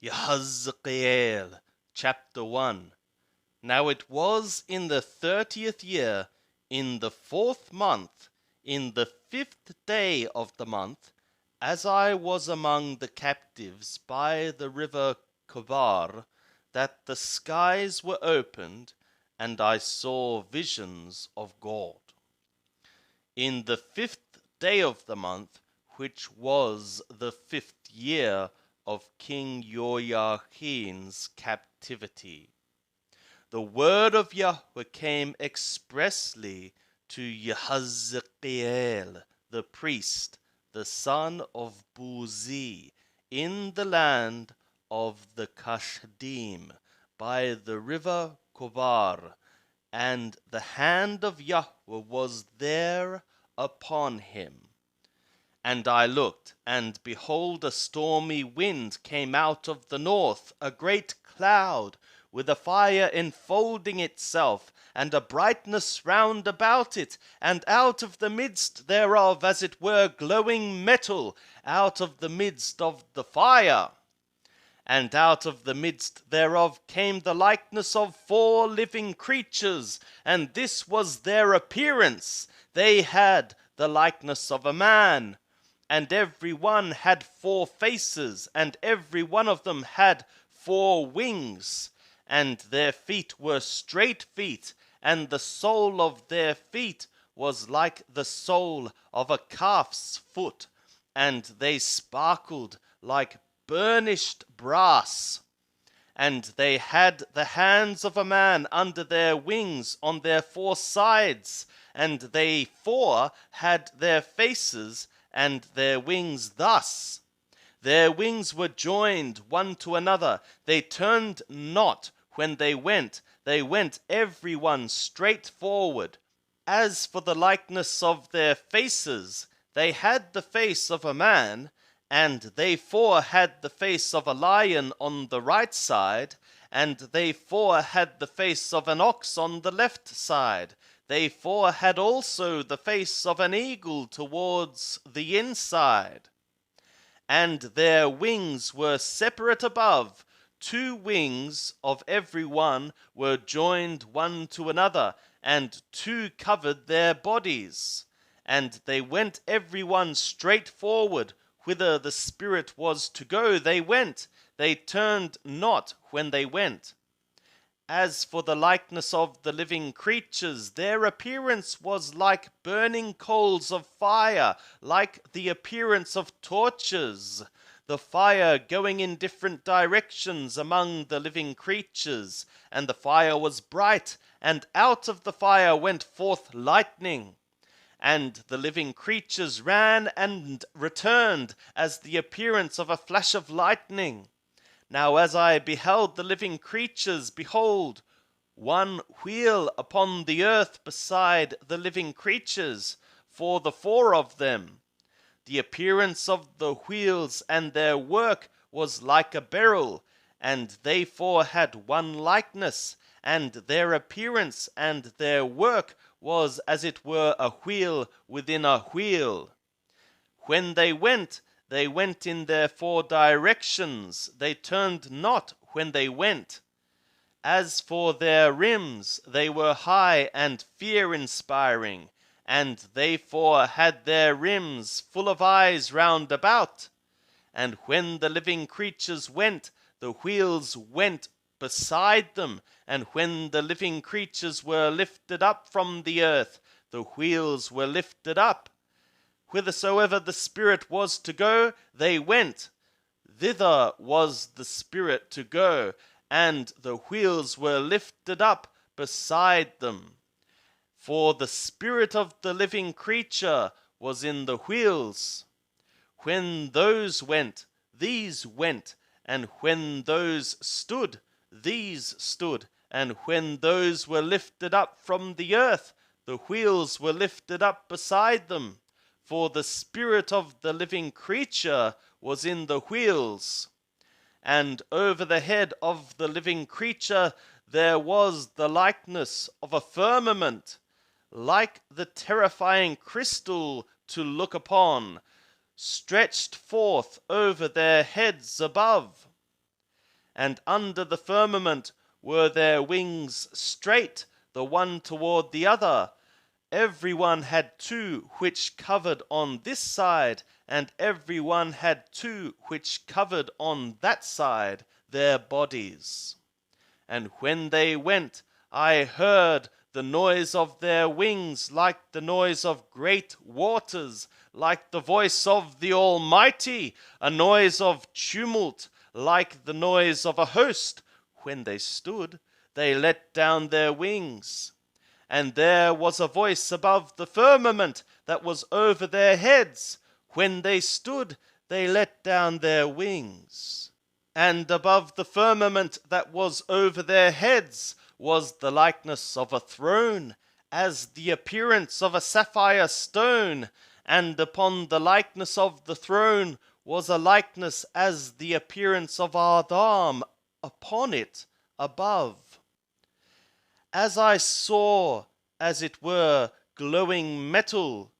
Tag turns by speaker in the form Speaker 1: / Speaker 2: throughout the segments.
Speaker 1: Ezekiel, chapter 1. Now it was in the 30th year, in the 4th month, in the 5th day of the month, as I was among the captives by the river Kobar, that the skies were opened, and I saw visions of God. In the 5th day of the month, which was the 5th year of King Joachim's captivity, the word of Yahweh came expressly to Ezekiel the priest, the son of Buzi, in the land of the Kasdim, by the river Kobar, and the hand of Yahweh was there upon him. And I looked, and behold, a stormy wind came out of the north, a great cloud, with a fire enfolding itself, and a brightness round about it, and out of the midst thereof, as it were glowing metal, out of the midst of the fire. And out of the midst thereof came the likeness of 4 living creatures, and this was their appearance. They had the likeness of a man, and every one had 4 faces, and every one of them had 4 wings, and their feet were straight feet, and the sole of their feet was like the sole of a calf's foot, and they sparkled like burnished brass. And they had the hands of a man under their wings on their 4 sides, and they 4 had their faces and their wings thus. Their wings were joined one to another. They turned not when they went every one straight forward. As for the likeness of their faces, they had the face of a man, and they 4 had the face of a lion on the right side, and they 4 had the face of an ox on the left side. They 4 had also the face of an eagle towards the inside. And their wings were separate above. 2 wings of every one were joined one to another, and 2 covered their bodies. And they went every one straight forward, whither the Spirit was to go. They went, they turned not when they went. As for the likeness of the living creatures, their appearance was like burning coals of fire, like the appearance of torches, the fire going in different directions among the living creatures. And the fire was bright, and out of the fire went forth lightning. And the living creatures ran and returned as the appearance of a flash of lightning. Now as I beheld the living creatures, behold, one wheel upon the earth beside the living creatures, for the 4 of them. The appearance of the wheels and their work was like a beryl, and they 4 had one likeness, and their appearance and their work was as it were a wheel within a wheel. When they went in their 4 directions. They turned not when they went. As for their rims, they were high and fear-inspiring, and they 4 had their rims full of eyes round about. And when the living creatures went, the wheels went beside them, and when the living creatures were lifted up from the earth, the wheels were lifted up. Whithersoever the Spirit was to go, they went. Thither was the Spirit to go, and the wheels were lifted up beside them. For the spirit of the living creature was in the wheels. When those went, these went, and when those stood, these stood, and when those were lifted up from the earth, the wheels were lifted up beside them. For the spirit of the living creature was in the wheels. And over the head of the living creature there was the likeness of a firmament, like the terrifying crystal to look upon, stretched forth over their heads above. And under the firmament were their wings straight, the one toward the other. Every one had two which covered on this side, and every one had two which covered on that side their bodies. And when they went, I heard the noise of their wings like the noise of great waters, like the voice of the Almighty, a noise of tumult, like the noise of a host. When they stood, they let down their wings. And there was a voice above the firmament that was over their heads. When they stood, they let down their wings. And above the firmament that was over their heads was the likeness of a throne, as the appearance of a sapphire stone. And upon the likeness of the throne was a likeness as the appearance of Adam upon it above. As I saw, as it were, glowing metal,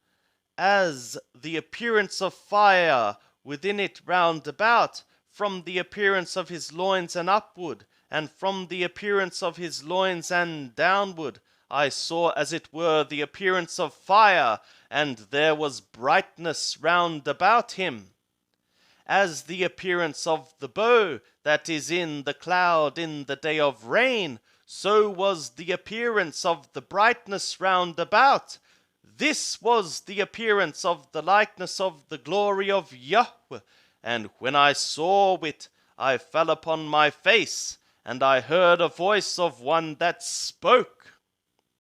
Speaker 1: as the appearance of fire within it round about, from the appearance of his loins and upward, and from the appearance of his loins and downward, I saw as it were the appearance of fire, and there was brightness round about him. As the appearance of the bow that is in the cloud in the day of rain, so was the appearance of the brightness round about. This was the appearance of the likeness of the glory of Yahweh. And when I saw it, I fell upon my face, and I heard a voice of one that spoke